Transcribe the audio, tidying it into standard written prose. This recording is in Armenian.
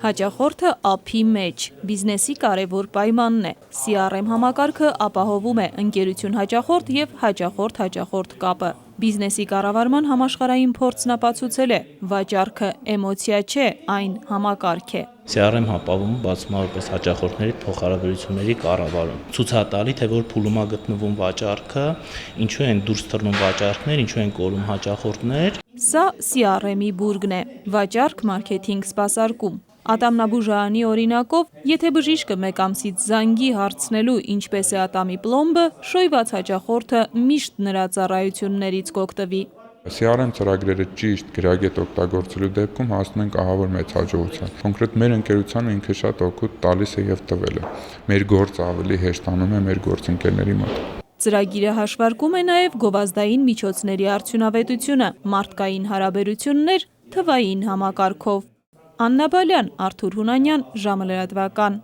Հաճախորդը ափի մեջ, բիզնեսի կարևոր պայմանն է։ CRM համակարգը ապահովում է ընկերություն հաճախորդ և հաճախորդ կապը։ Բիզնեսի կառավարման համաշխարհային փորձն ապացուցել է, վաճառքը էմոցիա չէ, այն համակարգ է։ CRM ապահովում բացվում որպես հաճախորդների փոխհարաբերությունների կառավարում։ Ցուցատալի, թե որ փուլում է գտնվում վաճառքը, ինչու են դուրս թռնում վաճառքներ, ինչու են կորում հաճախորդներ։ Սա CRM-ի բուրգն է, վաճառք, մարքեթինգ, սպասարկում։ Ատամնաբուժարանի օրինակով, եթե բժիշկը մեկ ամսից զանգի հարցնելու ինչպես է ատամի պլոմբը, շոյված հաճախորդը միշտ նրա ծառայություններից կօգտվի։ CRM ծրագրերը ճիշտ գրագետ օգտագործելու դեպքում հասնում ենք ահավոր մեծ հաջողության։ Կոնկրետ մեր ընկերությանը ինքը շատ օգուտ տալիս է եւ տվել է։ Մեր գործը ավելի հեշտանում է մեր գործընկերների մոտ։ Ծրագիրը հաշվարկում է նաև գովազդային միջոցների արդյունավետությունը, մարդկային հարաբերություններ թվային համակարգով։ Աննա Բալյան, Արթուր Հունանյան, ժամը լրատվական։